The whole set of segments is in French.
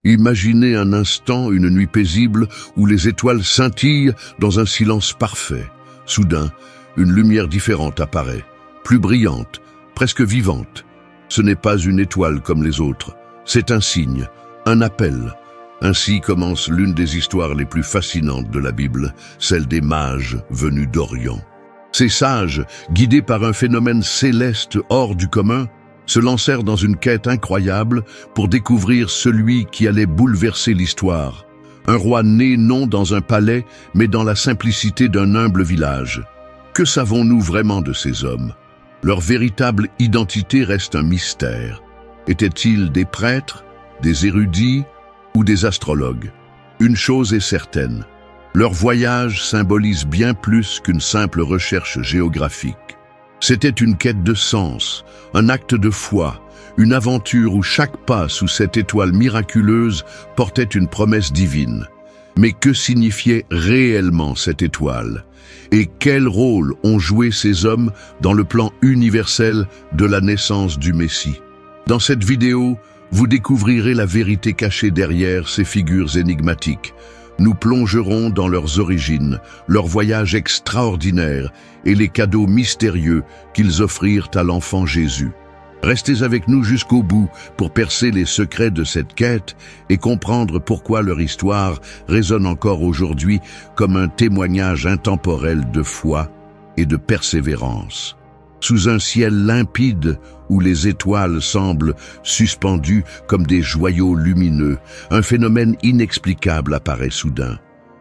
Imaginez un instant une nuit paisible où les étoiles scintillent dans un silence parfait. Soudain, une lumière différente apparaît, plus brillante, presque vivante. Ce n'est pas une étoile comme les autres, c'est un signe, un appel. Ainsi commence l'une des histoires les plus fascinantes de la Bible, celle des mages venus d'Orient. Ces sages, guidés par un phénomène céleste hors du commun, se lancèrent dans une quête incroyable pour découvrir celui qui allait bouleverser l'histoire. Un roi né non dans un palais, mais dans la simplicité d'un humble village. Que savons-nous vraiment de ces hommes? Leur véritable identité reste un mystère. Étaient-ils des prêtres, des érudits ou des astrologues? Une chose est certaine, leur voyage symbolise bien plus qu'une simple recherche géographique. C'était une quête de sens, un acte de foi, une aventure où chaque pas sous cette étoile miraculeuse portait une promesse divine. Mais que signifiait réellement cette étoile? Et quel rôle ont joué ces hommes dans le plan universel de la naissance du Messie? Dans cette vidéo, vous découvrirez la vérité cachée derrière ces figures énigmatiques. Nous plongerons dans leurs origines, leur voyage extraordinaire et les cadeaux mystérieux qu'ils offrirent à l'enfant Jésus. Restez avec nous jusqu'au bout pour percer les secrets de cette quête et comprendre pourquoi leur histoire résonne encore aujourd'hui comme un témoignage intemporel de foi et de persévérance. Sous un ciel limpide où les étoiles semblent suspendues comme des joyaux lumineux, un phénomène inexplicable apparaît soudain.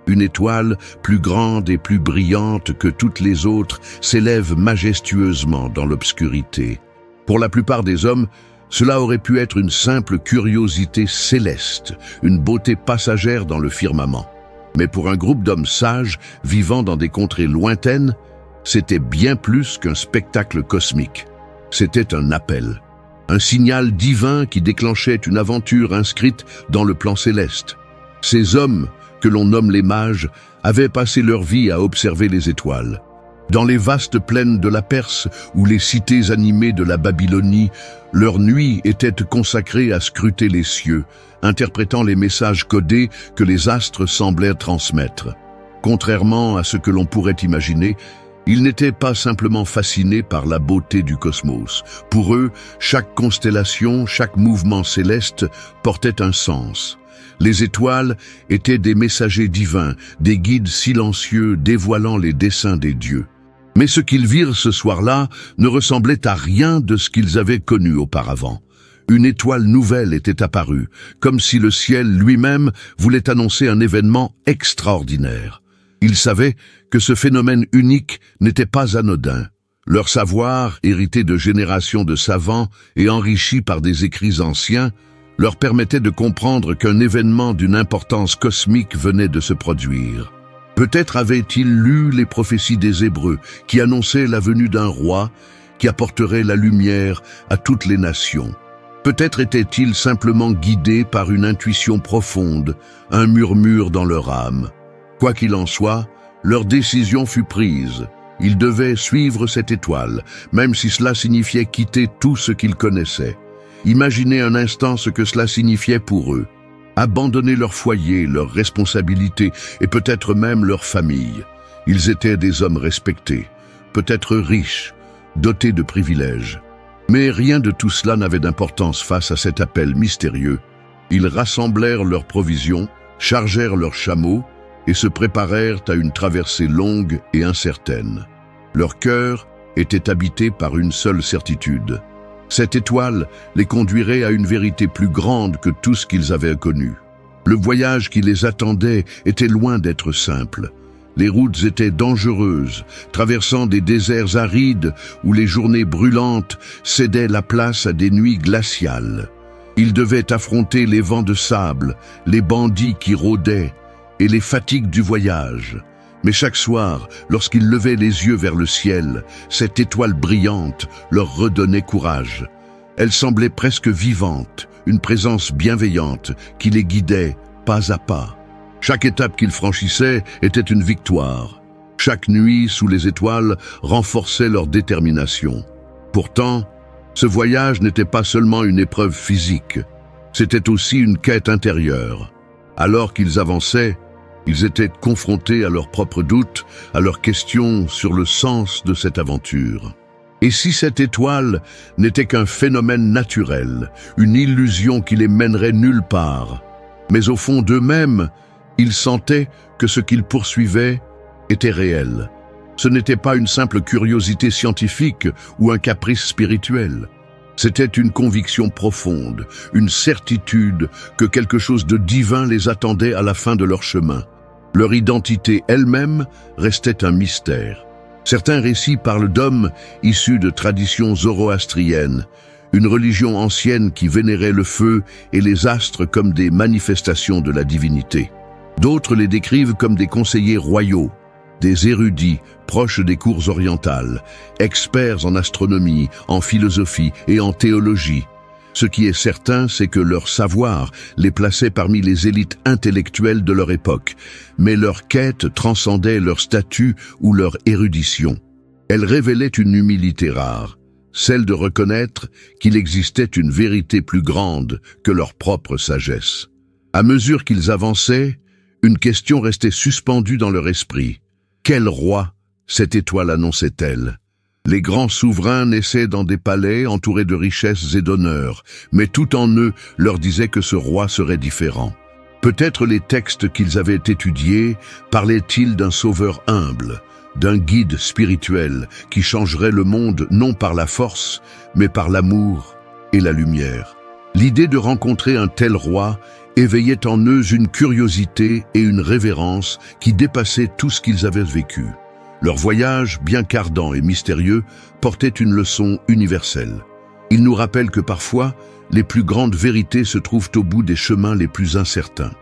Une étoile plus grande et plus brillante que toutes les autres s'élève majestueusement dans l'obscurité. Pour la plupart des hommes, cela aurait pu être une simple curiosité céleste, une beauté passagère dans le firmament. Mais pour un groupe d'hommes sages vivant dans des contrées lointaines, c'était bien plus qu'un spectacle cosmique. C'était un appel, un signal divin qui déclenchait une aventure inscrite dans le plan céleste. Ces hommes, que l'on nomme les mages, avaient passé leur vie à observer les étoiles. Dans les vastes plaines de la Perse ou les cités animées de la Babylonie, leur nuit était consacrée à scruter les cieux, interprétant les messages codés que les astres semblaient transmettre. Contrairement à ce que l'on pourrait imaginer, ils n'étaient pas simplement fascinés par la beauté du cosmos. Pour eux, chaque constellation, chaque mouvement céleste portait un sens. Les étoiles étaient des messagers divins, des guides silencieux dévoilant les desseins des dieux. Mais ce qu'ils virent ce soir-là ne ressemblait à rien de ce qu'ils avaient connu auparavant. Une étoile nouvelle était apparue, comme si le ciel lui-même voulait annoncer un événement extraordinaire. Ils savaient que ce phénomène unique n'était pas anodin. Leur savoir, hérité de générations de savants et enrichi par des écrits anciens, leur permettait de comprendre qu'un événement d'une importance cosmique venait de se produire. Peut-être avaient-ils lu les prophéties des Hébreux qui annonçaient la venue d'un roi qui apporterait la lumière à toutes les nations. Peut-être étaient-ils simplement guidés par une intuition profonde, un murmure dans leur âme. Quoi qu'il en soit, leur décision fut prise. Ils devaient suivre cette étoile, même si cela signifiait quitter tout ce qu'ils connaissaient. Imaginez un instant ce que cela signifiait pour eux. Abandonner leur foyer, leurs responsabilités et peut-être même leur famille. Ils étaient des hommes respectés, peut-être riches, dotés de privilèges. Mais rien de tout cela n'avait d'importance face à cet appel mystérieux. Ils rassemblèrent leurs provisions, chargèrent leurs chameaux et se préparèrent à une traversée longue et incertaine. Leur cœur était habité par une seule certitude. Cette étoile les conduirait à une vérité plus grande que tout ce qu'ils avaient connu. Le voyage qui les attendait était loin d'être simple. Les routes étaient dangereuses, traversant des déserts arides où les journées brûlantes cédaient la place à des nuits glaciales. Ils devaient affronter les vents de sable, les bandits qui rôdaient et les fatigues du voyage. Mais chaque soir, lorsqu'ils levaient les yeux vers le ciel, cette étoile brillante leur redonnait courage. Elle semblait presque vivante, une présence bienveillante qui les guidait pas à pas. Chaque étape qu'ils franchissaient était une victoire. Chaque nuit sous les étoiles renforçait leur détermination. Pourtant, ce voyage n'était pas seulement une épreuve physique. C'était aussi une quête intérieure. Alors qu'ils avançaient, ils étaient confrontés à leurs propres doutes, à leurs questions sur le sens de cette aventure. Et si cette étoile n'était qu'un phénomène naturel, une illusion qui les mènerait nulle part, mais au fond d'eux-mêmes, ils sentaient que ce qu'ils poursuivaient était réel. Ce n'était pas une simple curiosité scientifique ou un caprice spirituel. C'était une conviction profonde, une certitude que quelque chose de divin les attendait à la fin de leur chemin. Leur identité elle-même restait un mystère. Certains récits parlent d'hommes issus de traditions zoroastriennes, une religion ancienne qui vénérait le feu et les astres comme des manifestations de la divinité. D'autres les décrivent comme des conseillers royaux, des érudits proches des cours orientales, experts en astronomie, en philosophie et en théologie. Ce qui est certain, c'est que leur savoir les plaçait parmi les élites intellectuelles de leur époque, mais leur quête transcendait leur statut ou leur érudition. Elle révélait une humilité rare, celle de reconnaître qu'il existait une vérité plus grande que leur propre sagesse. À mesure qu'ils avançaient, une question restait suspendue dans leur esprit. Quel roi cette étoile annonçait-elle ? Les grands souverains naissaient dans des palais entourés de richesses et d'honneur, mais tout en eux leur disait que ce roi serait différent. Peut-être les textes qu'ils avaient étudiés parlaient-ils d'un sauveur humble, d'un guide spirituel qui changerait le monde non par la force, mais par l'amour et la lumière. L'idée de rencontrer un tel roi éveillait en eux une curiosité et une révérence qui dépassaient tout ce qu'ils avaient vécu. Leur voyage, bien qu'ardent et mystérieux, portait une leçon universelle. Il nous rappelle que parfois, les plus grandes vérités se trouvent au bout des chemins les plus incertains.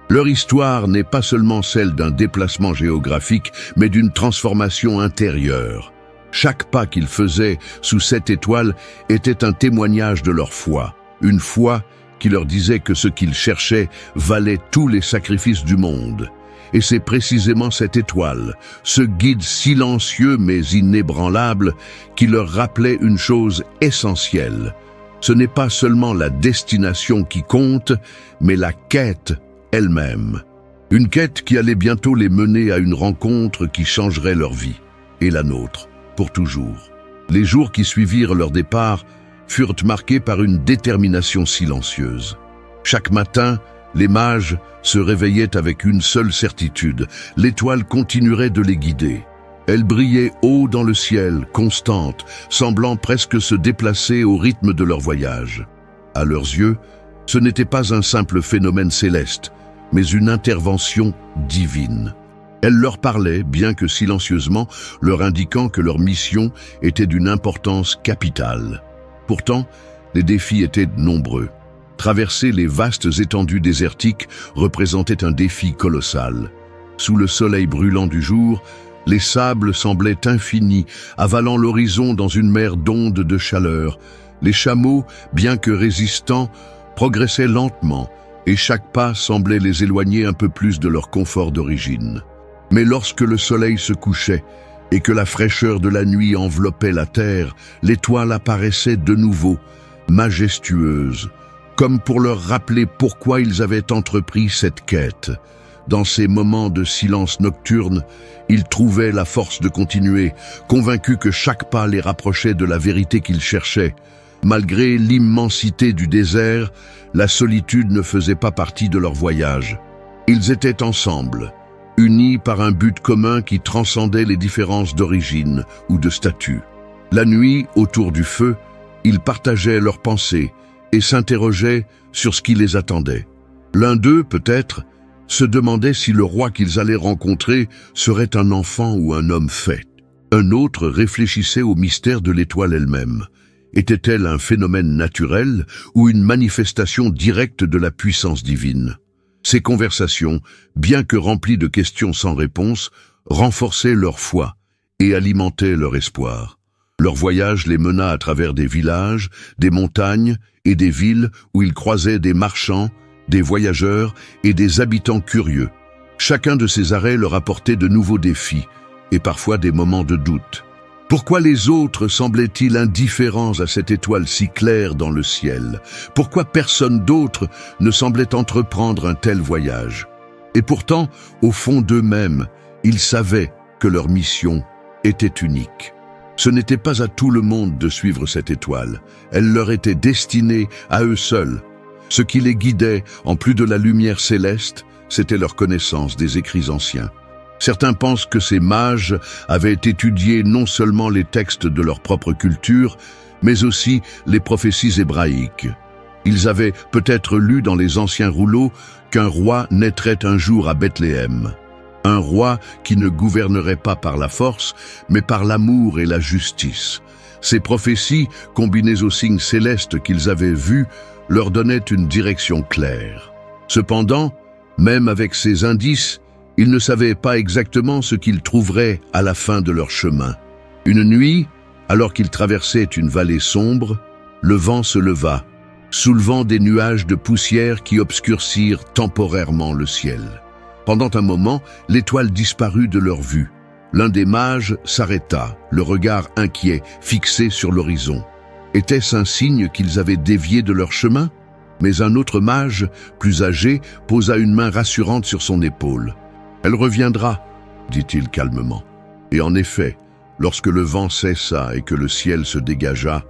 Leur histoire n'est pas seulement celle d'un déplacement géographique, mais d'une transformation intérieure. Chaque pas qu'ils faisaient sous cette étoile était un témoignage de leur foi, une foi qui leur disait que ce qu'ils cherchaient valait tous les sacrifices du monde. Et c'est précisément cette étoile, ce guide silencieux mais inébranlable, qui leur rappelait une chose essentielle. Ce n'est pas seulement la destination qui compte, mais la quête elle-même. Une quête qui allait bientôt les mener à une rencontre qui changerait leur vie, et la nôtre, pour toujours. Les jours qui suivirent leur départ furent marqués par une détermination silencieuse. Chaque matin, les mages se réveillaient avec une seule certitude, l'étoile continuerait de les guider. Elle brillait haut dans le ciel, constante, semblant presque se déplacer au rythme de leur voyage. À leurs yeux, ce n'était pas un simple phénomène céleste, mais une intervention divine. Elle leur parlait, bien que silencieusement, leur indiquant que leur mission était d'une importance capitale. Pourtant, les défis étaient nombreux. Traverser les vastes étendues désertiques représentait un défi colossal. Sous le soleil brûlant du jour, les sables semblaient infinis, avalant l'horizon dans une mer d'ondes de chaleur. Les chameaux, bien que résistants, progressaient lentement, et chaque pas semblait les éloigner un peu plus de leur confort d'origine. Mais lorsque le soleil se couchait, et que la fraîcheur de la nuit enveloppait la terre, l'étoile apparaissait de nouveau, majestueuse, comme pour leur rappeler pourquoi ils avaient entrepris cette quête. Dans ces moments de silence nocturne, ils trouvaient la force de continuer, convaincus que chaque pas les rapprochait de la vérité qu'ils cherchaient. Malgré l'immensité du désert, la solitude ne faisait pas partie de leur voyage. Ils étaient ensemble, unis par un but commun qui transcendait les différences d'origine ou de statut. La nuit, autour du feu, ils partageaient leurs pensées et s'interrogeaient sur ce qui les attendait. L'un d'eux, peut-être, se demandait si le roi qu'ils allaient rencontrer serait un enfant ou un homme fait. Un autre réfléchissait au mystère de l'étoile elle-même. Était-elle un phénomène naturel ou une manifestation directe de la puissance divine? Ces conversations, bien que remplies de questions sans réponse, renforçaient leur foi et alimentaient leur espoir. Leur voyage les mena à travers des villages, des montagnes et des villes où ils croisaient des marchands, des voyageurs et des habitants curieux. Chacun de ces arrêts leur apportait de nouveaux défis et parfois des moments de doute. Pourquoi les autres semblaient-ils indifférents à cette étoile si claire dans le ciel? Pourquoi personne d'autre ne semblait entreprendre un tel voyage? Et pourtant, au fond d'eux-mêmes, ils savaient que leur mission était unique. Ce n'était pas à tout le monde de suivre cette étoile. Elle leur était destinée à eux seuls. Ce qui les guidait, en plus de la lumière céleste, c'était leur connaissance des écrits anciens. Certains pensent que ces mages avaient étudié non seulement les textes de leur propre culture, mais aussi les prophéties hébraïques. Ils avaient peut-être lu dans les anciens rouleaux qu'un roi naîtrait un jour à Bethléem. Un roi qui ne gouvernerait pas par la force, mais par l'amour et la justice. Ces prophéties, combinées aux signes célestes qu'ils avaient vus, leur donnaient une direction claire. Cependant, même avec ces indices, ils ne savaient pas exactement ce qu'ils trouveraient à la fin de leur chemin. Une nuit, alors qu'ils traversaient une vallée sombre, le vent se leva, soulevant des nuages de poussière qui obscurcirent temporairement le ciel. Pendant un moment, l'étoile disparut de leur vue. L'un des mages s'arrêta, le regard inquiet, fixé sur l'horizon. Était-ce un signe qu'ils avaient dévié de leur chemin? Mais un autre mage, plus âgé, posa une main rassurante sur son épaule. « Elle reviendra », dit-il calmement. Et en effet, lorsque le vent cessa et que le ciel se dégagea,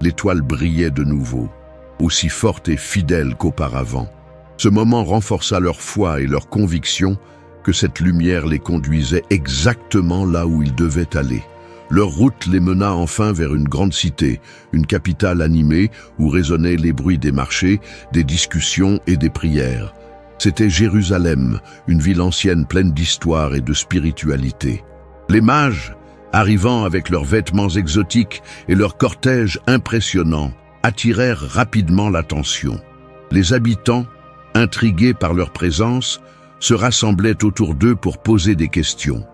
l'étoile brillait de nouveau, aussi forte et fidèle qu'auparavant. Ce moment renforça leur foi et leur conviction que cette lumière les conduisait exactement là où ils devaient aller. Leur route les mena enfin vers une grande cité, une capitale animée où résonnaient les bruits des marchés, des discussions et des prières. C'était Jérusalem, une ville ancienne pleine d'histoire et de spiritualité. Les mages, arrivant avec leurs vêtements exotiques et leur cortège impressionnant, attirèrent rapidement l'attention. Les habitants, intrigués par leur présence, se rassemblaient autour d'eux pour poser des questions.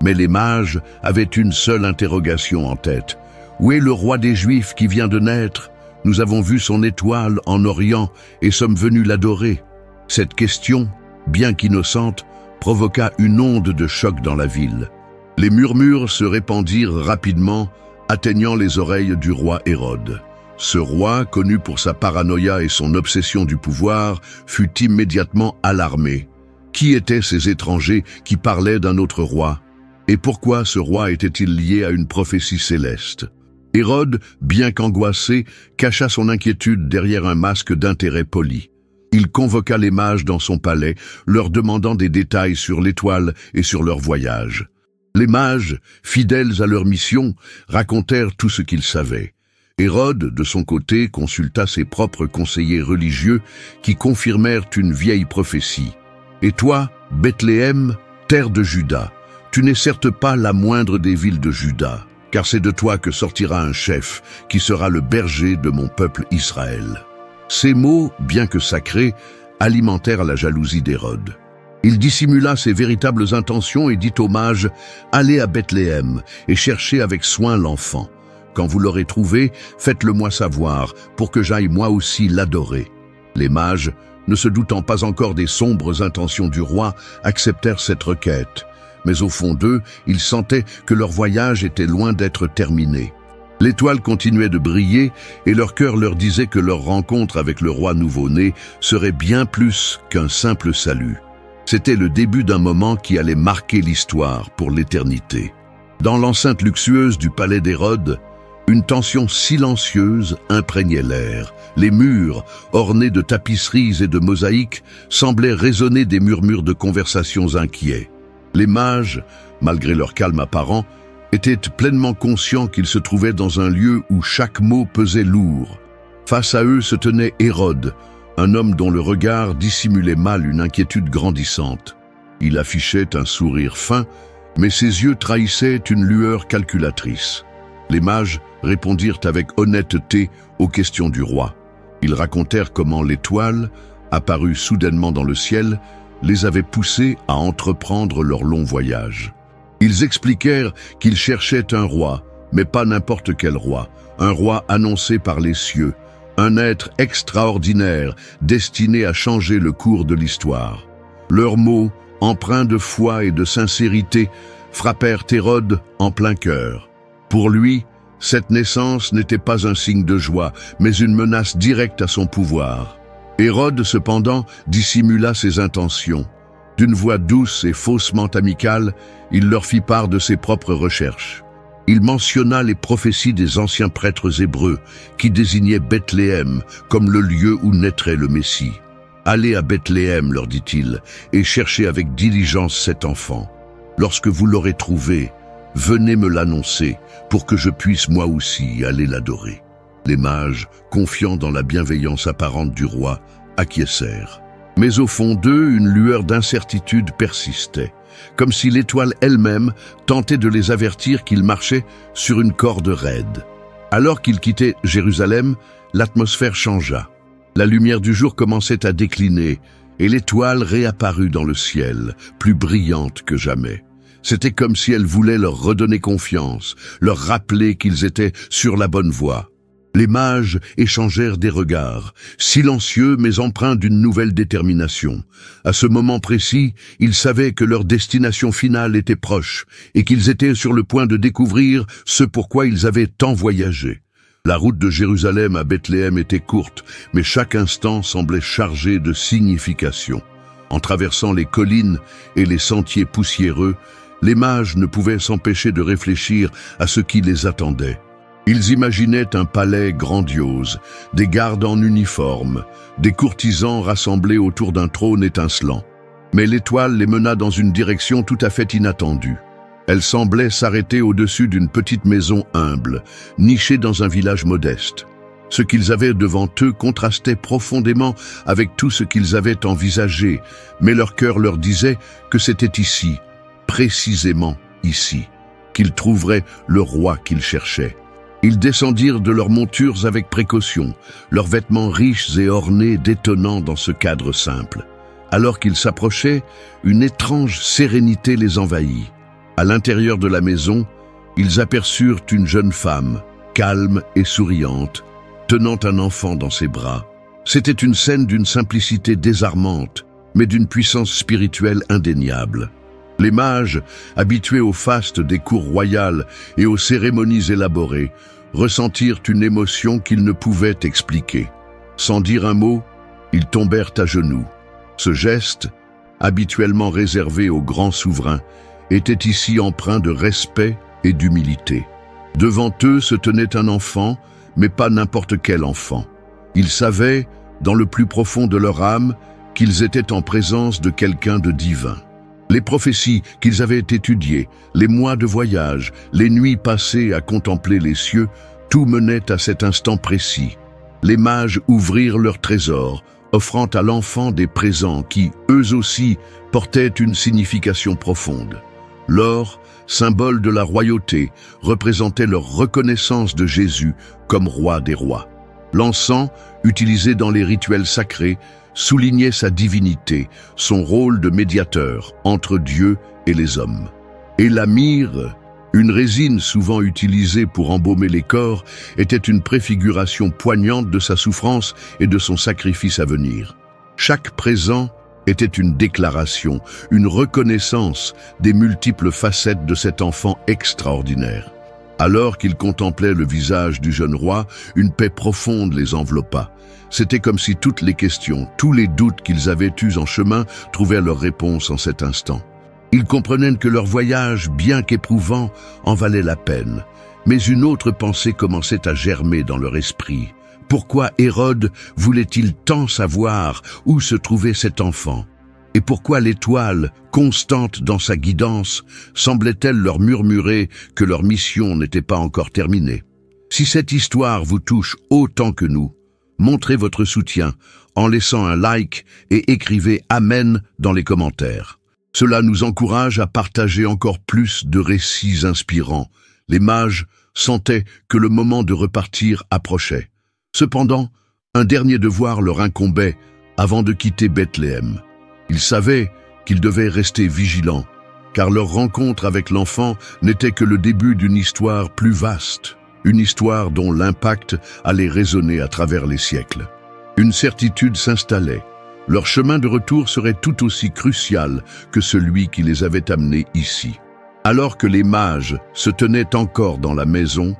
Mais les mages avaient une seule interrogation en tête. « Où est le roi des Juifs qui vient de naître? Nous avons vu son étoile en Orient et sommes venus l'adorer. » Cette question, bien qu'innocente, provoqua une onde de choc dans la ville. Les murmures se répandirent rapidement, atteignant les oreilles du roi Hérode. Ce roi, connu pour sa paranoïa et son obsession du pouvoir, fut immédiatement alarmé. Qui étaient ces étrangers qui parlaient d'un autre roi? Et pourquoi ce roi était-il lié à une prophétie céleste? Hérode, bien qu'angoissé, cacha son inquiétude derrière un masque d'intérêt poli. Il convoqua les mages dans son palais, leur demandant des détails sur l'étoile et sur leur voyage. Les mages, fidèles à leur mission, racontèrent tout ce qu'ils savaient. Hérode, de son côté, consulta ses propres conseillers religieux qui confirmèrent une vieille prophétie. « Et toi, Bethléem, terre de Juda, tu n'es certes pas la moindre des villes de Juda, car c'est de toi que sortira un chef qui sera le berger de mon peuple Israël. » Ces mots, bien que sacrés, alimentèrent la jalousie d'Hérode. Il dissimula ses véritables intentions et dit aux mages « Allez à Bethléem et cherchez avec soin l'enfant. Quand vous l'aurez trouvé, faites-le-moi savoir, pour que j'aille moi aussi l'adorer. » Les mages, ne se doutant pas encore des sombres intentions du roi, acceptèrent cette requête. Mais au fond d'eux, ils sentaient que leur voyage était loin d'être terminé. L'étoile continuait de briller et leur cœur leur disait que leur rencontre avec le roi nouveau-né serait bien plus qu'un simple salut. C'était le début d'un moment qui allait marquer l'histoire pour l'éternité. Dans l'enceinte luxueuse du palais d'Hérode, une tension silencieuse imprégnait l'air. Les murs, ornés de tapisseries et de mosaïques, semblaient résonner des murmures de conversations inquiets. Les mages, malgré leur calme apparent, étaient pleinement conscients qu'ils se trouvaient dans un lieu où chaque mot pesait lourd. Face à eux se tenait Hérode, un homme dont le regard dissimulait mal une inquiétude grandissante. Il affichait un sourire fin, mais ses yeux trahissaient une lueur calculatrice. Les mages répondirent avec honnêteté aux questions du roi. Ils racontèrent comment l'étoile, apparue soudainement dans le ciel, les avait poussés à entreprendre leur long voyage. Ils expliquèrent qu'ils cherchaient un roi, mais pas n'importe quel roi, un roi annoncé par les cieux, un être extraordinaire destiné à changer le cours de l'histoire. Leurs mots, empreints de foi et de sincérité, frappèrent Hérode en plein cœur. Pour lui, cette naissance n'était pas un signe de joie, mais une menace directe à son pouvoir. Hérode, cependant, dissimula ses intentions. D'une voix douce et faussement amicale, il leur fit part de ses propres recherches. Il mentionna les prophéties des anciens prêtres hébreux qui désignaient Bethléem comme le lieu où naîtrait le Messie. « Allez à Bethléem, leur dit-il, et cherchez avec diligence cet enfant. Lorsque vous l'aurez trouvé, venez me l'annoncer pour que je puisse moi aussi aller l'adorer. » Les mages, confiants dans la bienveillance apparente du roi, acquiescèrent. Mais au fond d'eux, une lueur d'incertitude persistait, comme si l'étoile elle-même tentait de les avertir qu'ils marchaient sur une corde raide. Alors qu'ils quittaient Jérusalem, l'atmosphère changea. La lumière du jour commençait à décliner, et l'étoile réapparut dans le ciel, plus brillante que jamais. C'était comme si elle voulait leur redonner confiance, leur rappeler qu'ils étaient sur la bonne voie. Les mages échangèrent des regards, silencieux mais empreints d'une nouvelle détermination. À ce moment précis, ils savaient que leur destination finale était proche et qu'ils étaient sur le point de découvrir ce pourquoi ils avaient tant voyagé. La route de Jérusalem à Bethléem était courte, mais chaque instant semblait chargé de signification. En traversant les collines et les sentiers poussiéreux, les mages ne pouvaient s'empêcher de réfléchir à ce qui les attendait. Ils imaginaient un palais grandiose, des gardes en uniforme, des courtisans rassemblés autour d'un trône étincelant. Mais l'étoile les mena dans une direction tout à fait inattendue. Elle semblait s'arrêter au-dessus d'une petite maison humble, nichée dans un village modeste. Ce qu'ils avaient devant eux contrastait profondément avec tout ce qu'ils avaient envisagé, mais leur cœur leur disait que c'était ici, précisément ici, qu'ils trouveraient le roi qu'ils cherchaient. Ils descendirent de leurs montures avec précaution, leurs vêtements riches et ornés détonnant dans ce cadre simple. Alors qu'ils s'approchaient, une étrange sérénité les envahit. À l'intérieur de la maison, ils aperçurent une jeune femme, calme et souriante, tenant un enfant dans ses bras. C'était une scène d'une simplicité désarmante, mais d'une puissance spirituelle indéniable. Les mages, habitués au faste des cours royales et aux cérémonies élaborées, ressentirent une émotion qu'ils ne pouvaient expliquer. Sans dire un mot, ils tombèrent à genoux. Ce geste, habituellement réservé aux grands souverains, était ici empreint de respect et d'humilité. Devant eux se tenait un enfant, mais pas n'importe quel enfant. Ils savaient, dans le plus profond de leur âme, qu'ils étaient en présence de quelqu'un de divin. Les prophéties qu'ils avaient étudiées, les mois de voyage, les nuits passées à contempler les cieux, tout menait à cet instant précis. Les mages ouvrirent leurs trésors, offrant à l'enfant des présents qui, eux aussi, portaient une signification profonde. L'or, symbole de la royauté, représentait leur reconnaissance de Jésus comme roi des rois. L'encens, utilisé dans les rituels sacrés, soulignait sa divinité, son rôle de médiateur entre Dieu et les hommes. Et la myrrhe, une résine souvent utilisée pour embaumer les corps, était une préfiguration poignante de sa souffrance et de son sacrifice à venir. Chaque présent était une déclaration, une reconnaissance des multiples facettes de cet enfant extraordinaire. Alors qu'ils contemplaient le visage du jeune roi, une paix profonde les enveloppa. C'était comme si toutes les questions, tous les doutes qu'ils avaient eus en chemin trouvaient leur réponse en cet instant. Ils comprenaient que leur voyage, bien qu'éprouvant, en valait la peine. Mais une autre pensée commençait à germer dans leur esprit. Pourquoi Hérode voulait-il tant savoir où se trouvait cet enfant? Et pourquoi l'étoile, constante dans sa guidance, semblait-elle leur murmurer que leur mission n'était pas encore terminée? Si cette histoire vous touche autant que nous, montrez votre soutien en laissant un like et écrivez « Amen » dans les commentaires. Cela nous encourage à partager encore plus de récits inspirants. Les mages sentaient que le moment de repartir approchait. Cependant, un dernier devoir leur incombait avant de quitter Bethléem. Ils savaient qu'ils devaient rester vigilants, car leur rencontre avec l'enfant n'était que le début d'une histoire plus vaste, une histoire dont l'impact allait résonner à travers les siècles. Une certitude s'installait. Leur chemin de retour serait tout aussi crucial que celui qui les avait amenés ici. Alors que les mages se tenaient encore dans la maison,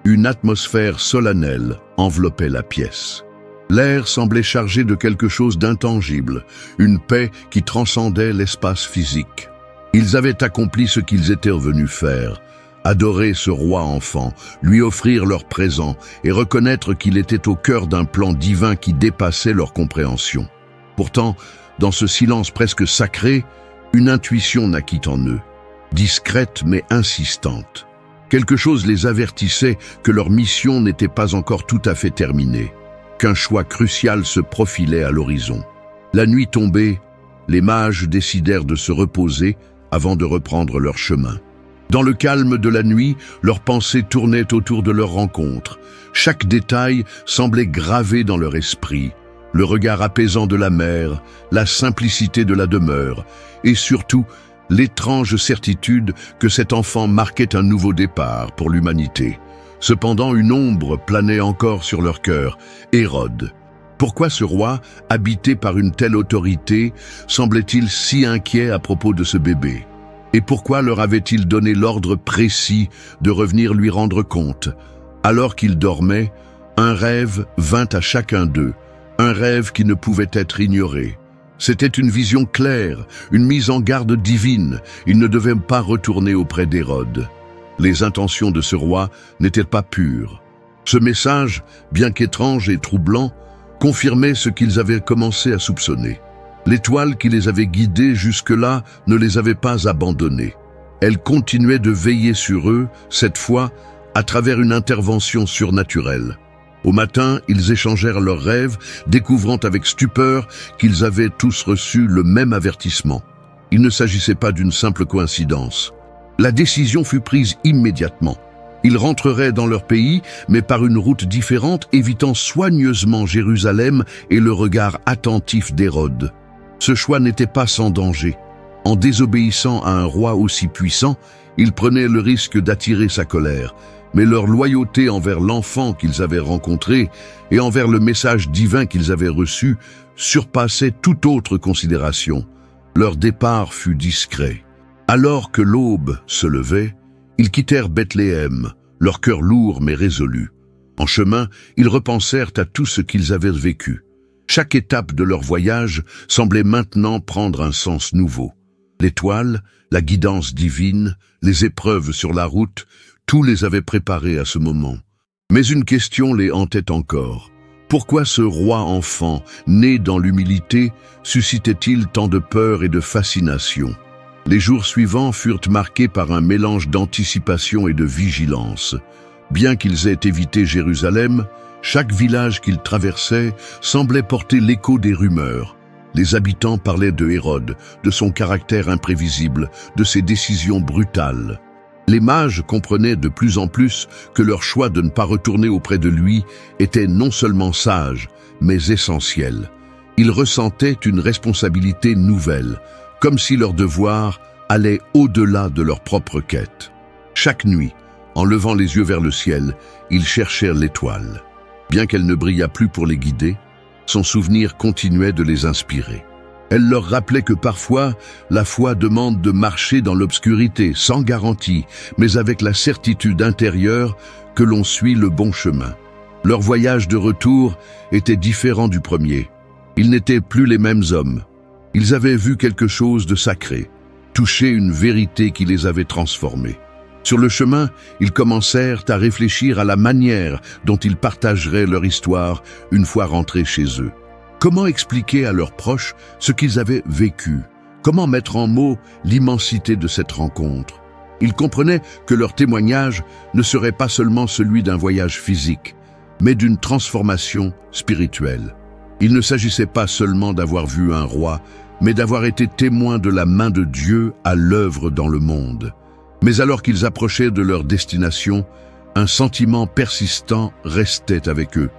une atmosphère solennelle enveloppait la pièce. L'air semblait chargé de quelque chose d'intangible, une paix qui transcendait l'espace physique. Ils avaient accompli ce qu'ils étaient venus faire, adorer ce roi enfant, lui offrir leur présent et reconnaître qu'il était au cœur d'un plan divin qui dépassait leur compréhension. Pourtant, dans ce silence presque sacré, une intuition naquit en eux, discrète mais insistante. Quelque chose les avertissait que leur mission n'était pas encore tout à fait terminée, qu'un choix crucial se profilait à l'horizon. La nuit tombée, les mages décidèrent de se reposer avant de reprendre leur chemin. Dans le calme de la nuit, leurs pensées tournaient autour de leur rencontre. Chaque détail semblait gravé dans leur esprit. Le regard apaisant de la mer, la simplicité de la demeure, et surtout, l'étrange certitude que cet enfant marquait un nouveau départ pour l'humanité. Cependant, une ombre planait encore sur leur cœur, Hérode. Pourquoi ce roi, habité par une telle autorité, semblait-il si inquiet à propos de ce bébé? Et pourquoi leur avait-il donné l'ordre précis de revenir lui rendre compte? Alors qu'ils dormaient, un rêve vint à chacun d'eux, un rêve qui ne pouvait être ignoré. C'était une vision claire, une mise en garde divine. Ils ne devaient pas retourner auprès d'Hérode. Les intentions de ce roi n'étaient pas pures. Ce message, bien qu'étrange et troublant, confirmait ce qu'ils avaient commencé à soupçonner. L'étoile qui les avait guidés jusque-là ne les avait pas abandonnés. Elle continuait de veiller sur eux, cette fois, à travers une intervention surnaturelle. Au matin, ils échangèrent leurs rêves, découvrant avec stupeur qu'ils avaient tous reçu le même avertissement. Il ne s'agissait pas d'une simple coïncidence. La décision fut prise immédiatement. Ils rentreraient dans leur pays, mais par une route différente, évitant soigneusement Jérusalem et le regard attentif d'Hérode. Ce choix n'était pas sans danger. En désobéissant à un roi aussi puissant, ils prenaient le risque d'attirer sa colère. Mais leur loyauté envers l'enfant qu'ils avaient rencontré et envers le message divin qu'ils avaient reçu surpassait toute autre considération. Leur départ fut discret. Alors que l'aube se levait, ils quittèrent Bethléem, leur cœur lourd mais résolu. En chemin, ils repensèrent à tout ce qu'ils avaient vécu. Chaque étape de leur voyage semblait maintenant prendre un sens nouveau. L'étoile, la guidance divine, les épreuves sur la route, tout les avait préparés à ce moment. Mais une question les hantait encore. Pourquoi ce roi enfant, né dans l'humilité, suscitait-il tant de peur et de fascination? Les jours suivants furent marqués par un mélange d'anticipation et de vigilance. Bien qu'ils aient évité Jérusalem, chaque village qu'ils traversaient semblait porter l'écho des rumeurs. Les habitants parlaient de Hérode, de son caractère imprévisible, de ses décisions brutales. Les mages comprenaient de plus en plus que leur choix de ne pas retourner auprès de lui était non seulement sage, mais essentiel. Ils ressentaient une responsabilité nouvelle, comme si leur devoir allait au-delà de leur propre quête. Chaque nuit, en levant les yeux vers le ciel, ils cherchèrent l'étoile. Bien qu'elle ne brillât plus pour les guider, son souvenir continuait de les inspirer. Elle leur rappelait que parfois, la foi demande de marcher dans l'obscurité, sans garantie, mais avec la certitude intérieure que l'on suit le bon chemin. Leur voyage de retour était différent du premier. Ils n'étaient plus les mêmes hommes. Ils avaient vu quelque chose de sacré, touché une vérité qui les avait transformés. Sur le chemin, ils commencèrent à réfléchir à la manière dont ils partageraient leur histoire une fois rentrés chez eux. Comment expliquer à leurs proches ce qu'ils avaient vécu? Comment mettre en mots l'immensité de cette rencontre? Ils comprenaient que leur témoignage ne serait pas seulement celui d'un voyage physique, mais d'une transformation spirituelle. Il ne s'agissait pas seulement d'avoir vu un roi, mais d'avoir été témoins de la main de Dieu à l'œuvre dans le monde. Mais alors qu'ils approchaient de leur destination, un sentiment persistant restait avec eux.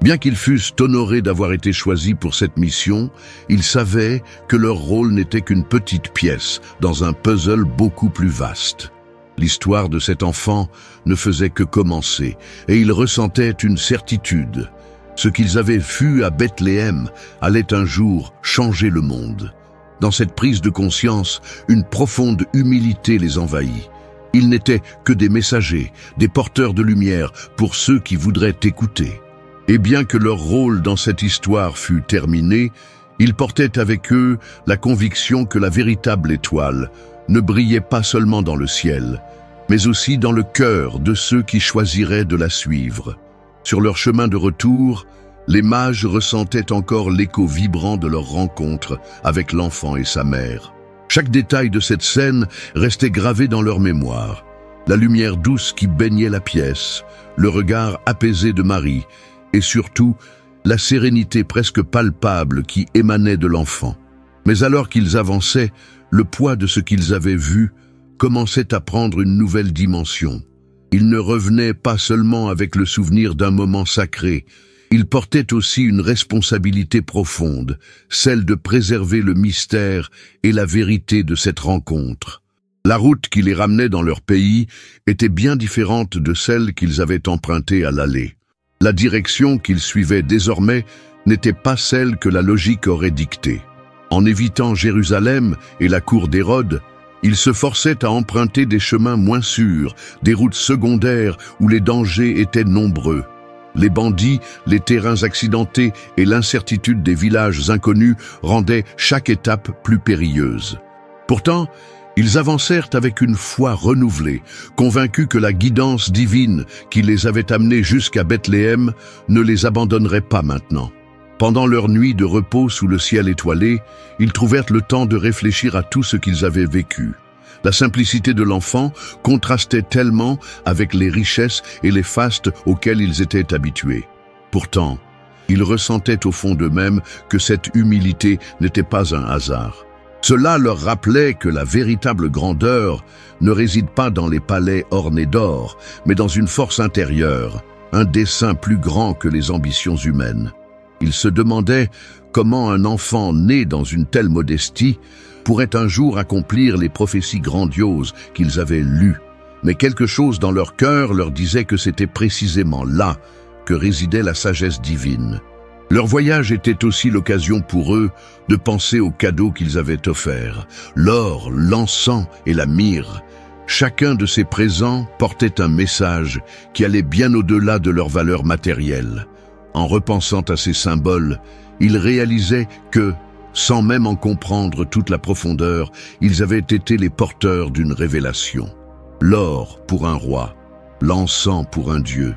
Bien qu'ils fussent honorés d'avoir été choisis pour cette mission, ils savaient que leur rôle n'était qu'une petite pièce dans un puzzle beaucoup plus vaste. L'histoire de cet enfant ne faisait que commencer, et ils ressentaient une certitude. Ce qu'ils avaient vu à Bethléem allait un jour changer le monde. Dans cette prise de conscience, une profonde humilité les envahit. Ils n'étaient que des messagers, des porteurs de lumière pour ceux qui voudraient écouter. Et bien que leur rôle dans cette histoire fût terminé, ils portaient avec eux la conviction que la véritable étoile ne brillait pas seulement dans le ciel, mais aussi dans le cœur de ceux qui choisiraient de la suivre. Sur leur chemin de retour, les mages ressentaient encore l'écho vibrant de leur rencontre avec l'enfant et sa mère. Chaque détail de cette scène restait gravé dans leur mémoire. La lumière douce qui baignait la pièce, le regard apaisé de Marie, et surtout, la sérénité presque palpable qui émanait de l'enfant. Mais alors qu'ils avançaient, le poids de ce qu'ils avaient vu commençait à prendre une nouvelle dimension. Ils ne revenaient pas seulement avec le souvenir d'un moment sacré, ils portaient aussi une responsabilité profonde, celle de préserver le mystère et la vérité de cette rencontre. La route qui les ramenait dans leur pays était bien différente de celle qu'ils avaient empruntée à l'aller. La direction qu'ils suivaient désormais n'était pas celle que la logique aurait dictée. En évitant Jérusalem et la cour d'Hérode, ils se forçaient à emprunter des chemins moins sûrs, des routes secondaires où les dangers étaient nombreux. Les bandits, les terrains accidentés et l'incertitude des villages inconnus rendaient chaque étape plus périlleuse. Pourtant, ils avancèrent avec une foi renouvelée, convaincus que la guidance divine qui les avait amenés jusqu'à Bethléem ne les abandonnerait pas maintenant. Pendant leur nuit de repos sous le ciel étoilé, ils trouvèrent le temps de réfléchir à tout ce qu'ils avaient vécu. La simplicité de l'enfant contrastait tellement avec les richesses et les fastes auxquels ils étaient habitués. Pourtant, ils ressentaient au fond d'eux-mêmes que cette humilité n'était pas un hasard. Cela leur rappelait que la véritable grandeur ne réside pas dans les palais ornés d'or, mais dans une force intérieure, un dessein plus grand que les ambitions humaines. Ils se demandaient comment un enfant né dans une telle modestie pourrait un jour accomplir les prophéties grandioses qu'ils avaient lues. Mais quelque chose dans leur cœur leur disait que c'était précisément là que résidait la sagesse divine. Leur voyage était aussi l'occasion pour eux de penser aux cadeaux qu'ils avaient offerts. L'or, l'encens et la myrrhe. Chacun de ces présents portait un message qui allait bien au-delà de leur valeur matérielle. En repensant à ces symboles, ils réalisaient que, sans même en comprendre toute la profondeur, ils avaient été les porteurs d'une révélation. L'or pour un roi, l'encens pour un dieu,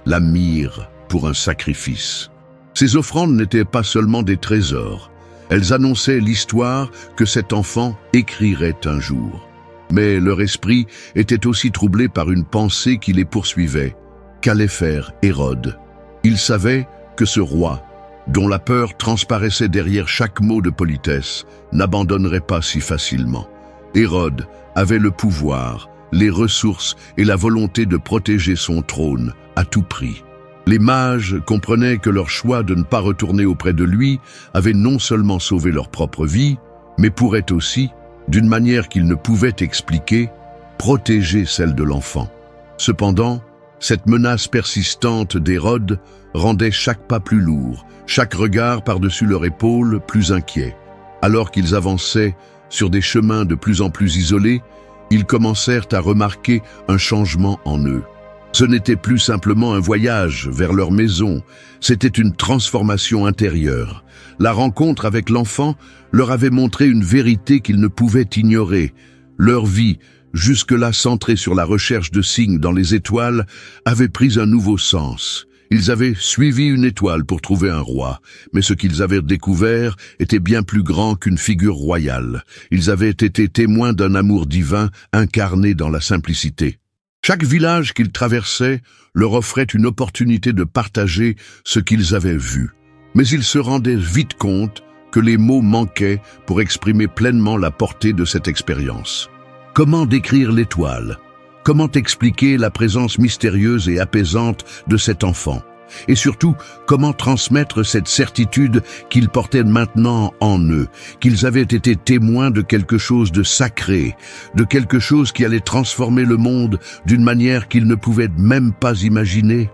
la myrrhe pour un sacrifice. Ces offrandes n'étaient pas seulement des trésors, elles annonçaient l'histoire que cet enfant écrirait un jour. Mais leur esprit était aussi troublé par une pensée qui les poursuivait. Qu'allait faire Hérode? Ils savaient que ce roi, dont la peur transparaissait derrière chaque mot de politesse, n'abandonnerait pas si facilement. Hérode avait le pouvoir, les ressources et la volonté de protéger son trône à tout prix. Les mages comprenaient que leur choix de ne pas retourner auprès de lui avait non seulement sauvé leur propre vie, mais pourrait aussi, d'une manière qu'ils ne pouvaient expliquer, protéger celle de l'enfant. Cependant, cette menace persistante d'Hérode rendait chaque pas plus lourd, chaque regard par-dessus leur épaule plus inquiet. Alors qu'ils avançaient sur des chemins de plus en plus isolés, ils commencèrent à remarquer un changement en eux. Ce n'était plus simplement un voyage vers leur maison, c'était une transformation intérieure. La rencontre avec l'enfant leur avait montré une vérité qu'ils ne pouvaient ignorer. Leur vie, jusque-là centrée sur la recherche de signes dans les étoiles, avait pris un nouveau sens. Ils avaient suivi une étoile pour trouver un roi, mais ce qu'ils avaient découvert était bien plus grand qu'une figure royale. Ils avaient été témoins d'un amour divin incarné dans la simplicité. Chaque village qu'ils traversaient leur offrait une opportunité de partager ce qu'ils avaient vu. Mais ils se rendaient vite compte que les mots manquaient pour exprimer pleinement la portée de cette expérience. Comment décrire l'étoile? Comment expliquer la présence mystérieuse et apaisante de cet enfant? Et surtout, comment transmettre cette certitude qu'ils portaient maintenant en eux, qu'ils avaient été témoins de quelque chose de sacré, de quelque chose qui allait transformer le monde d'une manière qu'ils ne pouvaient même pas imaginer?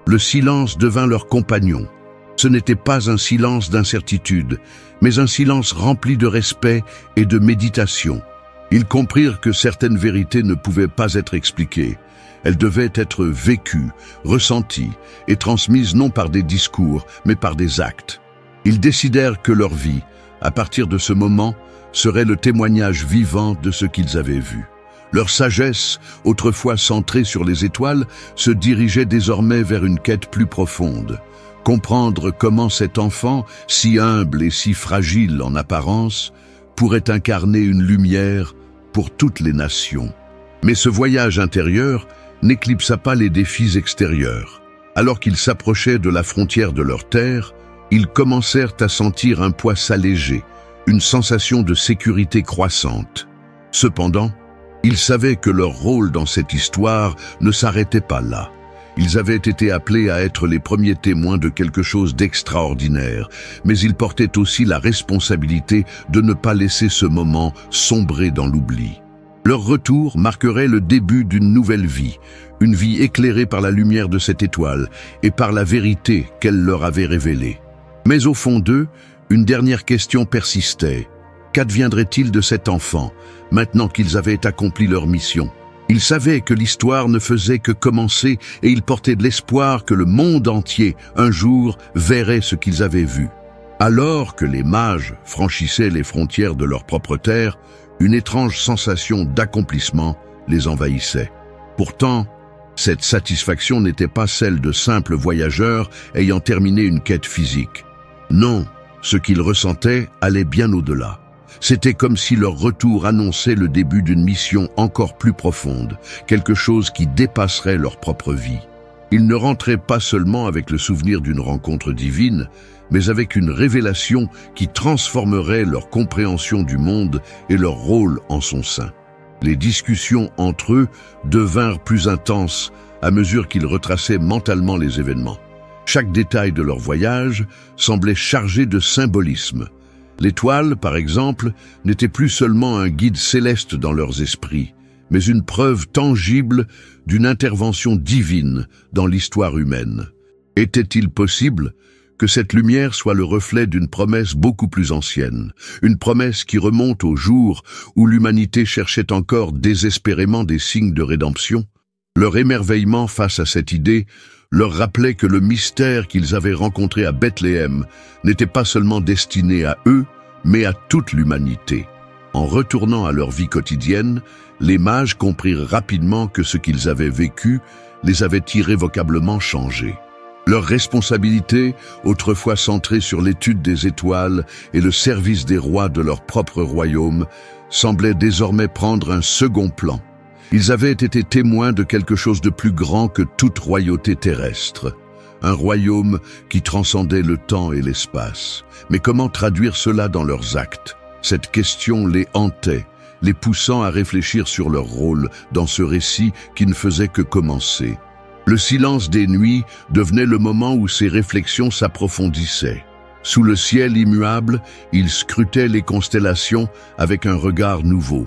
Le silence devint leur compagnon. Ce n'était pas un silence d'incertitude, mais un silence rempli de respect et de méditation. Ils comprirent que certaines vérités ne pouvaient pas être expliquées. Elles devaient être vécues, ressenties et transmises non par des discours, mais par des actes. Ils décidèrent que leur vie, à partir de ce moment, serait le témoignage vivant de ce qu'ils avaient vu. Leur sagesse, autrefois centrée sur les étoiles, se dirigeait désormais vers une quête plus profonde. Comprendre comment cet enfant, si humble et si fragile en apparence, pourrait incarner une lumière pour toutes les nations. Mais ce voyage intérieur n'éclipsa pas les défis extérieurs. Alors qu'ils s'approchaient de la frontière de leur terre, ils commencèrent à sentir un poids s'alléger, une sensation de sécurité croissante. Cependant, ils savaient que leur rôle dans cette histoire ne s'arrêtait pas là. Ils avaient été appelés à être les premiers témoins de quelque chose d'extraordinaire, mais ils portaient aussi la responsabilité de ne pas laisser ce moment sombrer dans l'oubli. Leur retour marquerait le début d'une nouvelle vie, une vie éclairée par la lumière de cette étoile et par la vérité qu'elle leur avait révélée. Mais au fond d'eux, une dernière question persistait. Qu'adviendrait-il de cet enfant, maintenant qu'ils avaient accompli leur mission? Ils savaient que l'histoire ne faisait que commencer et ils portaient de l'espoir que le monde entier, un jour, verrait ce qu'ils avaient vu. Alors que les mages franchissaient les frontières de leur propre terre, une étrange sensation d'accomplissement les envahissait. Pourtant, cette satisfaction n'était pas celle de simples voyageurs ayant terminé une quête physique. Non, ce qu'ils ressentaient allait bien au-delà. C'était comme si leur retour annonçait le début d'une mission encore plus profonde, quelque chose qui dépasserait leur propre vie. Ils ne rentraient pas seulement avec le souvenir d'une rencontre divine, mais avec une révélation qui transformerait leur compréhension du monde et leur rôle en son sein. Les discussions entre eux devinrent plus intenses à mesure qu'ils retraçaient mentalement les événements. Chaque détail de leur voyage semblait chargé de symbolisme. L'étoile, par exemple, n'était plus seulement un guide céleste dans leurs esprits, mais une preuve tangible d'une intervention divine dans l'histoire humaine. Était-il possible que cette lumière soit le reflet d'une promesse beaucoup plus ancienne, une promesse qui remonte au jour où l'humanité cherchait encore désespérément des signes de rédemption? Leur émerveillement face à cette idée leur rappelait que le mystère qu'ils avaient rencontré à Bethléem n'était pas seulement destiné à eux, mais à toute l'humanité. En retournant à leur vie quotidienne, les mages comprirent rapidement que ce qu'ils avaient vécu les avait irrévocablement changés. Leur responsabilité, autrefois centrée sur l'étude des étoiles et le service des rois de leur propre royaume, semblait désormais prendre un second plan. Ils avaient été témoins de quelque chose de plus grand que toute royauté terrestre. Un royaume qui transcendait le temps et l'espace. Mais comment traduire cela dans leurs actes? Cette question les hantait, les poussant à réfléchir sur leur rôle dans ce récit qui ne faisait que commencer. Le silence des nuits devenait le moment où ces réflexions s'approfondissaient. Sous le ciel immuable, ils scrutaient les constellations avec un regard nouveau.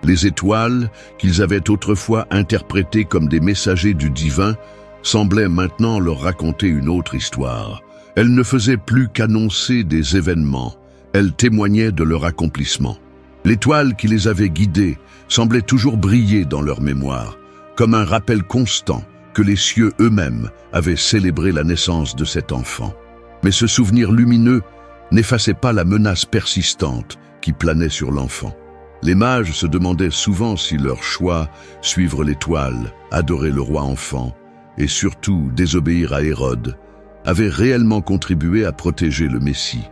Les étoiles, qu'ils avaient autrefois interprétées comme des messagers du divin, semblaient maintenant leur raconter une autre histoire. Elles ne faisaient plus qu'annoncer des événements, elles témoignaient de leur accomplissement. L'étoile qui les avait guidés semblait toujours briller dans leur mémoire, comme un rappel constant que les cieux eux-mêmes avaient célébré la naissance de cet enfant. Mais ce souvenir lumineux n'effaçait pas la menace persistante qui planait sur l'enfant. Les mages se demandaient souvent si leur choix, suivre l'étoile, adorer le roi enfant, et surtout désobéir à Hérode, avait réellement contribué à protéger le Messie.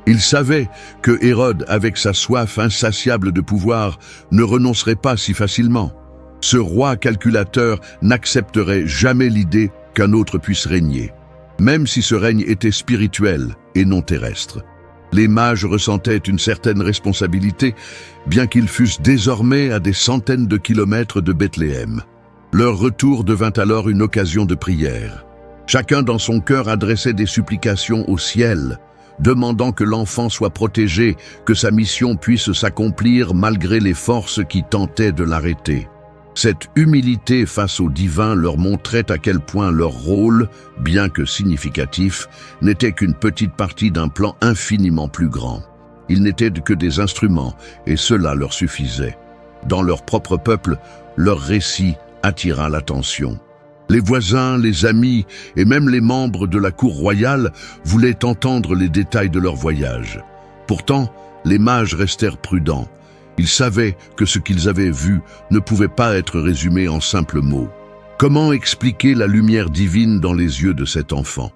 Ils savaient que Hérode, avec sa soif insatiable de pouvoir, ne renoncerait pas si facilement. Ce roi calculateur n'accepterait jamais l'idée qu'un autre puisse régner, même si ce règne était spirituel et non terrestre. Les mages ressentaient une certaine responsabilité, bien qu'ils fussent désormais à des centaines de kilomètres de Bethléem. Leur retour devint alors une occasion de prière. Chacun dans son cœur adressait des supplications au ciel, demandant que l'enfant soit protégé, que sa mission puisse s'accomplir malgré les forces qui tentaient de l'arrêter. Cette humilité face au divin leur montrait à quel point leur rôle, bien que significatif, n'était qu'une petite partie d'un plan infiniment plus grand. Ils n'étaient que des instruments, et cela leur suffisait. Dans leur propre peuple, leur récit attira l'attention. Les voisins, les amis et même les membres de la cour royale voulaient entendre les détails de leur voyage. Pourtant, les mages restèrent prudents. Ils savaient que ce qu'ils avaient vu ne pouvait pas être résumé en simples mots. Comment expliquer la lumière divine dans les yeux de cet enfant,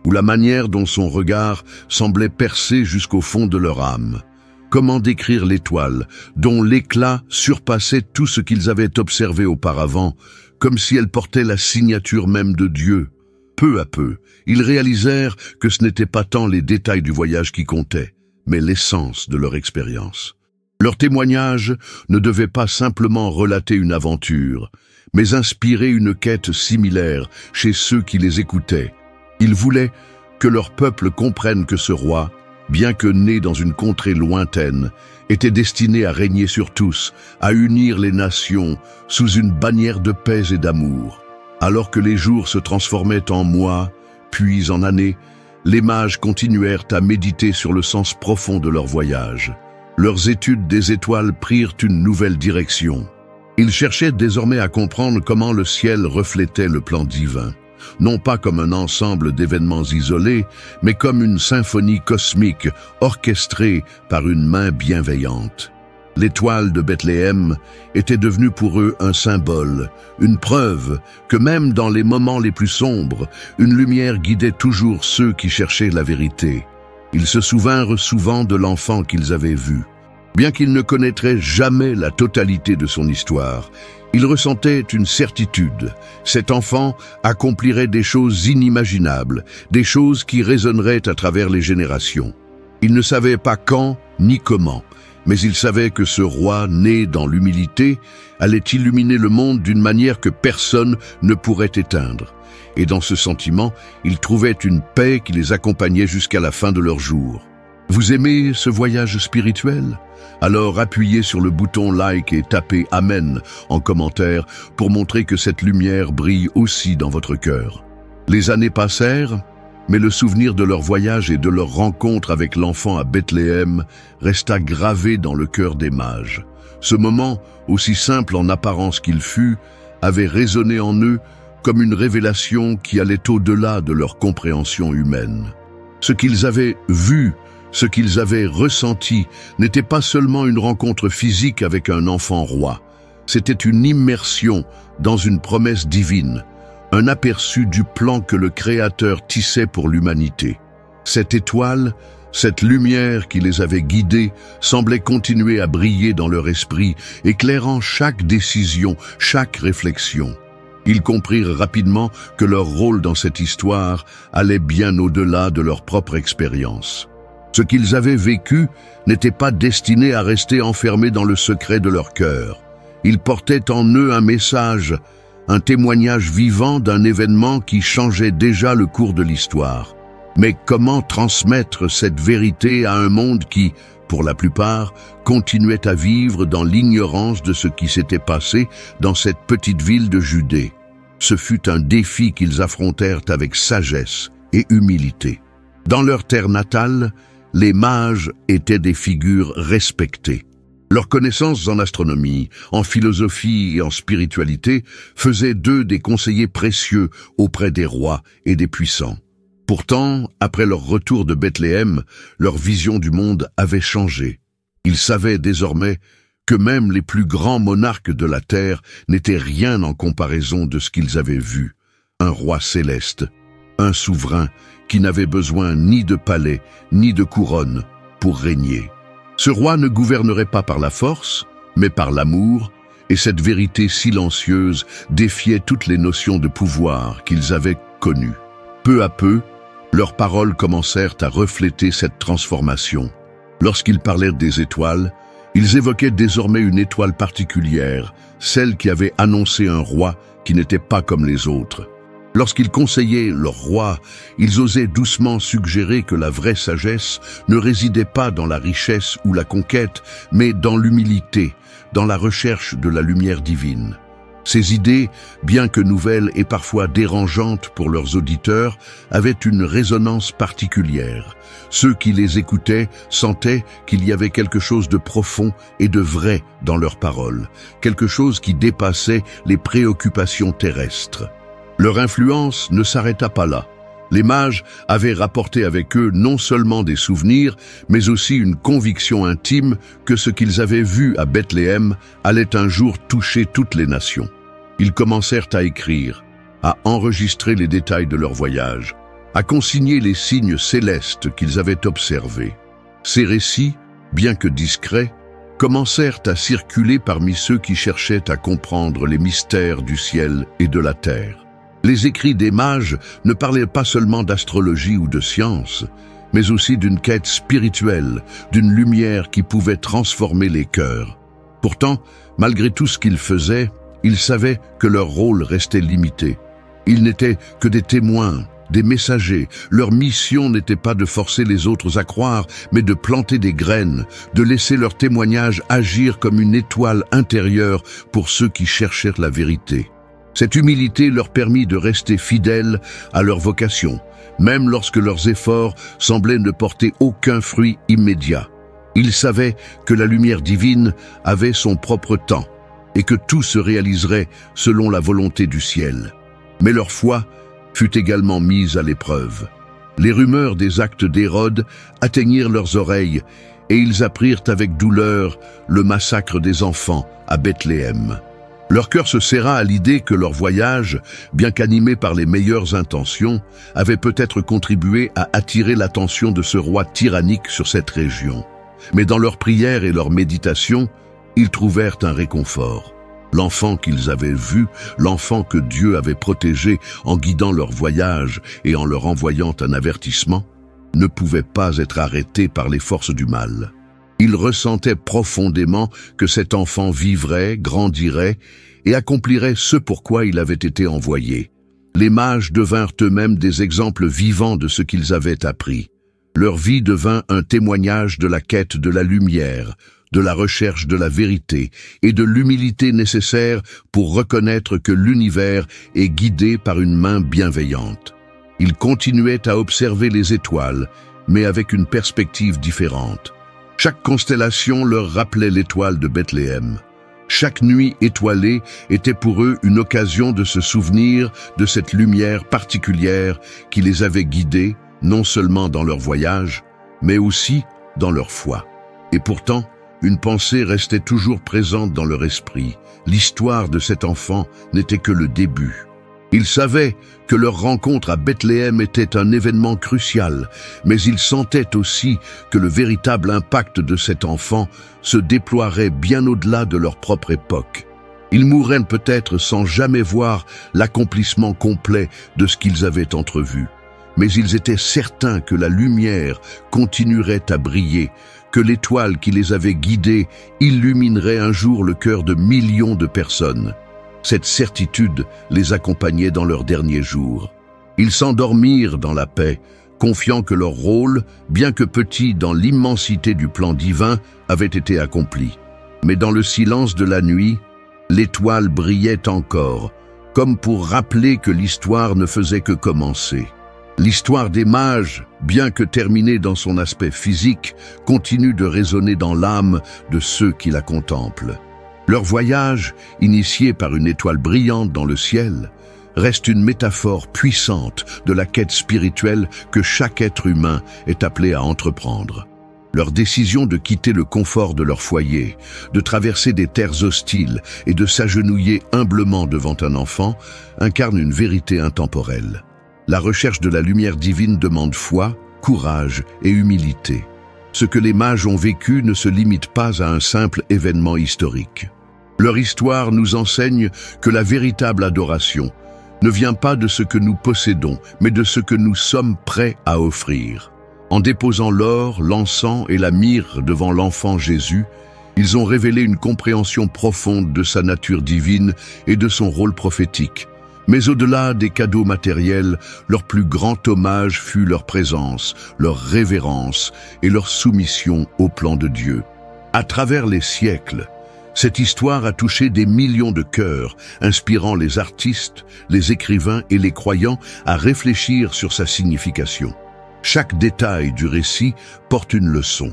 ou la manière dont son regard semblait percer jusqu'au fond de leur âme? Comment décrire l'étoile, dont l'éclat surpassait tout ce qu'ils avaient observé auparavant, comme si elle portait la signature même de Dieu? Peu à peu, ils réalisèrent que ce n'étaient pas tant les détails du voyage qui comptaient, mais l'essence de leur expérience. Leur témoignage ne devait pas simplement relater une aventure, mais inspirer une quête similaire chez ceux qui les écoutaient. Ils voulaient que leur peuple comprenne que ce roi, bien que né dans une contrée lointaine, était destiné à régner sur tous, à unir les nations sous une bannière de paix et d'amour. Alors que les jours se transformaient en mois, puis en années, les mages continuèrent à méditer sur le sens profond de leur voyage. Leurs études des étoiles prirent une nouvelle direction. Ils cherchaient désormais à comprendre comment le ciel reflétait le plan divin, non pas comme un ensemble d'événements isolés, mais comme une symphonie cosmique orchestrée par une main bienveillante. L'étoile de Bethléem était devenue pour eux un symbole, une preuve que même dans les moments les plus sombres, une lumière guidait toujours ceux qui cherchaient la vérité. Ils se souvinrent souvent de l'enfant qu'ils avaient vu. Bien qu'ils ne connaîtraient jamais la totalité de son histoire, ils ressentaient une certitude. Cet enfant accomplirait des choses inimaginables, des choses qui résonneraient à travers les générations. Ils ne savaient pas quand ni comment, mais ils savaient que ce roi, né dans l'humilité, allait illuminer le monde d'une manière que personne ne pourrait éteindre. Et dans ce sentiment, ils trouvaient une paix qui les accompagnait jusqu'à la fin de leurs jours. Vous aimez ce voyage spirituel? Alors appuyez sur le bouton like et tapez Amen en commentaire pour montrer que cette lumière brille aussi dans votre cœur. Les années passèrent, mais le souvenir de leur voyage et de leur rencontre avec l'enfant à Bethléem resta gravé dans le cœur des mages. Ce moment, aussi simple en apparence qu'il fut, avait résonné en eux comme une révélation qui allait au-delà de leur compréhension humaine. Ce qu'ils avaient vu, ce qu'ils avaient ressenti, n'était pas seulement une rencontre physique avec un enfant roi. C'était une immersion dans une promesse divine, un aperçu du plan que le Créateur tissait pour l'humanité. Cette étoile, cette lumière qui les avait guidés, semblait continuer à briller dans leur esprit, éclairant chaque décision, chaque réflexion. Ils comprirent rapidement que leur rôle dans cette histoire allait bien au-delà de leur propre expérience. Ce qu'ils avaient vécu n'était pas destiné à rester enfermé dans le secret de leur cœur. Ils portaient en eux un message, un témoignage vivant d'un événement qui changeait déjà le cours de l'histoire. Mais comment transmettre cette vérité à un monde qui, pour la plupart, continuait à vivre dans l'ignorance de ce qui s'était passé dans cette petite ville de Judée? Ce fut un défi qu'ils affrontèrent avec sagesse et humilité. Dans leur terre natale, les mages étaient des figures respectées. Leurs connaissances en astronomie, en philosophie et en spiritualité faisaient d'eux des conseillers précieux auprès des rois et des puissants. Pourtant, après leur retour de Bethléem, leur vision du monde avait changé. Ils savaient désormais que même les plus grands monarques de la terre n'étaient rien en comparaison de ce qu'ils avaient vu. Un roi céleste, un souverain qui n'avait besoin ni de palais, ni de couronne pour régner. Ce roi ne gouvernerait pas par la force, mais par l'amour, et cette vérité silencieuse défiait toutes les notions de pouvoir qu'ils avaient connues. Peu à peu, leurs paroles commencèrent à refléter cette transformation. Lorsqu'ils parlaient des étoiles, ils évoquaient désormais une étoile particulière, celle qui avait annoncé un roi qui n'était pas comme les autres. Lorsqu'ils conseillaient leur roi, ils osaient doucement suggérer que la vraie sagesse ne résidait pas dans la richesse ou la conquête, mais dans l'humilité, dans la recherche de la lumière divine. Ces idées, bien que nouvelles et parfois dérangeantes pour leurs auditeurs, avaient une résonance particulière. Ceux qui les écoutaient sentaient qu'il y avait quelque chose de profond et de vrai dans leurs paroles, quelque chose qui dépassait les préoccupations terrestres. Leur influence ne s'arrêta pas là. Les mages avaient rapporté avec eux non seulement des souvenirs, mais aussi une conviction intime que ce qu'ils avaient vu à Bethléem allait un jour toucher toutes les nations. Ils commencèrent à écrire, à enregistrer les détails de leur voyage, à consigner les signes célestes qu'ils avaient observés. Ces récits, bien que discrets, commencèrent à circuler parmi ceux qui cherchaient à comprendre les mystères du ciel et de la terre. Les écrits des mages ne parlaient pas seulement d'astrologie ou de science, mais aussi d'une quête spirituelle, d'une lumière qui pouvait transformer les cœurs. Pourtant, malgré tout ce qu'ils faisaient, ils savaient que leur rôle restait limité. Ils n'étaient que des témoins, des messagers. Leur mission n'était pas de forcer les autres à croire, mais de planter des graines, de laisser leur témoignage agir comme une étoile intérieure pour ceux qui cherchèrent la vérité. Cette humilité leur permit de rester fidèles à leur vocation, même lorsque leurs efforts semblaient ne porter aucun fruit immédiat. Ils savaient que la lumière divine avait son propre temps et que tout se réaliserait selon la volonté du ciel. Mais leur foi fut également mise à l'épreuve. Les rumeurs des actes d'Hérode atteignirent leurs oreilles et ils apprirent avec douleur le massacre des enfants à Bethléem. Leur cœur se serra à l'idée que leur voyage, bien qu'animé par les meilleures intentions, avait peut-être contribué à attirer l'attention de ce roi tyrannique sur cette région. Mais dans leurs prières et leurs méditations, ils trouvèrent un réconfort. L'enfant qu'ils avaient vu, l'enfant que Dieu avait protégé en guidant leur voyage et en leur envoyant un avertissement, ne pouvait pas être arrêté par les forces du mal. Ils ressentaient profondément que cet enfant vivrait, grandirait et accomplirait ce pourquoi il avait été envoyé. Les mages devinrent eux-mêmes des exemples vivants de ce qu'ils avaient appris. Leur vie devint un témoignage de la quête de la lumière, de la recherche de la vérité et de l'humilité nécessaire pour reconnaître que l'univers est guidé par une main bienveillante. Ils continuaient à observer les étoiles, mais avec une perspective différente. Chaque constellation leur rappelait l'étoile de Bethléem. Chaque nuit étoilée était pour eux une occasion de se souvenir de cette lumière particulière qui les avait guidés, non seulement dans leur voyage, mais aussi dans leur foi. Et pourtant, une pensée restait toujours présente dans leur esprit. L'histoire de cet enfant n'était que le début. Ils savaient que leur rencontre à Bethléem était un événement crucial, mais ils sentaient aussi que le véritable impact de cet enfant se déploierait bien au-delà de leur propre époque. Ils mourraient peut-être sans jamais voir l'accomplissement complet de ce qu'ils avaient entrevu. Mais ils étaient certains que la lumière continuerait à briller, que l'étoile qui les avait guidés illuminerait un jour le cœur de millions de personnes. Cette certitude les accompagnait dans leurs derniers jours. Ils s'endormirent dans la paix, confiant que leur rôle, bien que petit dans l'immensité du plan divin, avait été accompli. Mais dans le silence de la nuit, l'étoile brillait encore, comme pour rappeler que l'histoire ne faisait que commencer. L'histoire des mages, bien que terminée dans son aspect physique, continue de résonner dans l'âme de ceux qui la contemplent. Leur voyage, initié par une étoile brillante dans le ciel, reste une métaphore puissante de la quête spirituelle que chaque être humain est appelé à entreprendre. Leur décision de quitter le confort de leur foyer, de traverser des terres hostiles et de s'agenouiller humblement devant un enfant incarne une vérité intemporelle. La recherche de la lumière divine demande foi, courage et humilité. Ce que les mages ont vécu ne se limite pas à un simple événement historique. Leur histoire nous enseigne que la véritable adoration ne vient pas de ce que nous possédons, mais de ce que nous sommes prêts à offrir. En déposant l'or, l'encens et la myrrhe devant l'enfant Jésus, ils ont révélé une compréhension profonde de sa nature divine et de son rôle prophétique. Mais au-delà des cadeaux matériels, leur plus grand hommage fut leur présence, leur révérence et leur soumission au plan de Dieu. À travers les siècles, Cette histoire a touché des millions de cœurs, inspirant les artistes, les écrivains et les croyants à réfléchir sur sa signification. Chaque détail du récit porte une leçon.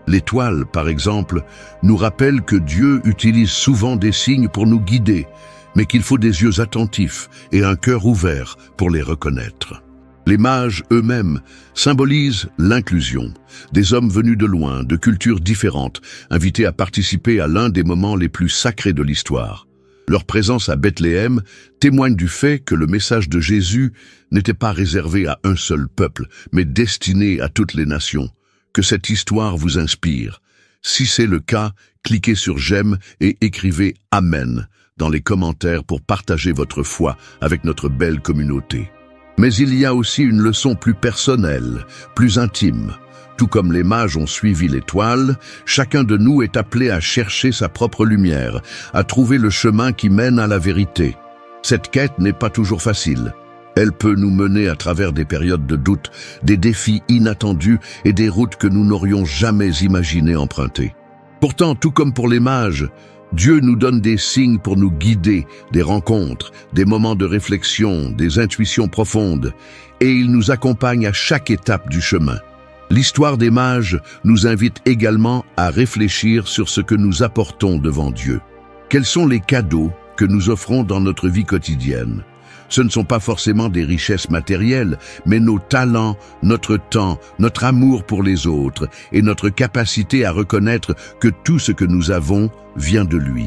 L'étoile, par exemple, nous rappelle que Dieu utilise souvent des signes pour nous guider, mais qu'il faut des yeux attentifs et un cœur ouvert pour les reconnaître. Les mages eux-mêmes symbolisent l'inclusion, des hommes venus de loin, de cultures différentes, invités à participer à l'un des moments les plus sacrés de l'histoire. Leur présence à Bethléem témoigne du fait que le message de Jésus n'était pas réservé à un seul peuple, mais destiné à toutes les nations. Que cette histoire vous inspire. Si c'est le cas, cliquez sur j'aime et écrivez Amen dans les commentaires pour partager votre foi avec notre belle communauté. Mais il y a aussi une leçon plus personnelle, plus intime. Tout comme les mages ont suivi l'étoile, chacun de nous est appelé à chercher sa propre lumière, à trouver le chemin qui mène à la vérité. Cette quête n'est pas toujours facile. Elle peut nous mener à travers des périodes de doute, des défis inattendus et des routes que nous n'aurions jamais imaginé emprunter. Pourtant, tout comme pour les mages, Dieu nous donne des signes pour nous guider, des rencontres, des moments de réflexion, des intuitions profondes, et il nous accompagne à chaque étape du chemin. L'histoire des mages nous invite également à réfléchir sur ce que nous apportons devant Dieu. Quels sont les cadeaux que nous offrons dans notre vie quotidienne ? Ce ne sont pas forcément des richesses matérielles, mais nos talents, notre temps, notre amour pour les autres et notre capacité à reconnaître que tout ce que nous avons vient de lui.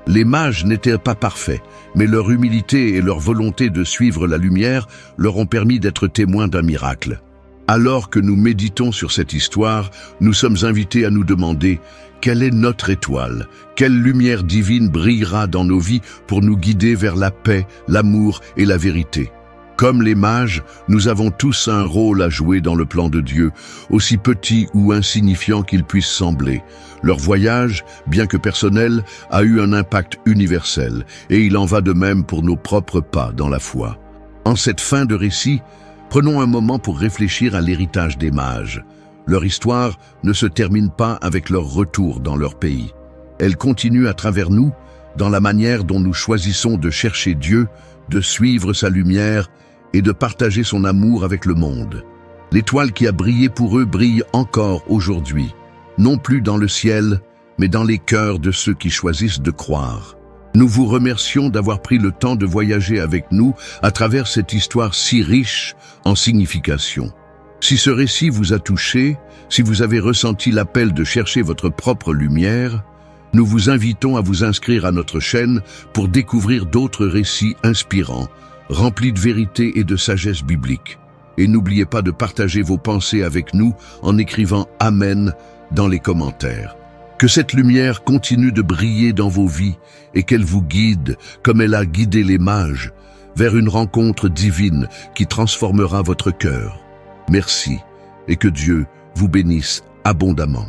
Les mages n'étaient pas parfaits, mais leur humilité et leur volonté de suivre la lumière leur ont permis d'être témoins d'un miracle. Alors que nous méditons sur cette histoire, nous sommes invités à nous demander quelle est notre étoile, quelle lumière divine brillera dans nos vies pour nous guider vers la paix, l'amour et la vérité. Comme les mages, nous avons tous un rôle à jouer dans le plan de Dieu, aussi petit ou insignifiant qu'il puisse sembler. Leur voyage, bien que personnel, a eu un impact universel, et il en va de même pour nos propres pas dans la foi. En cette fin de récit, prenons un moment pour réfléchir à l'héritage des mages. Leur histoire ne se termine pas avec leur retour dans leur pays. Elle continue à travers nous, dans la manière dont nous choisissons de chercher Dieu, de suivre sa lumière et de partager son amour avec le monde. L'étoile qui a brillé pour eux brille encore aujourd'hui, non plus dans le ciel, mais dans les cœurs de ceux qui choisissent de croire. Nous vous remercions d'avoir pris le temps de voyager avec nous à travers cette histoire si riche en signification. Si ce récit vous a touché, si vous avez ressenti l'appel de chercher votre propre lumière, nous vous invitons à vous inscrire à notre chaîne pour découvrir d'autres récits inspirants, remplis de vérité et de sagesse biblique. Et n'oubliez pas de partager vos pensées avec nous en écrivant « Amen » dans les commentaires. Que cette lumière continue de briller dans vos vies et qu'elle vous guide, comme elle a guidé les mages, vers une rencontre divine qui transformera votre cœur. Merci et que Dieu vous bénisse abondamment.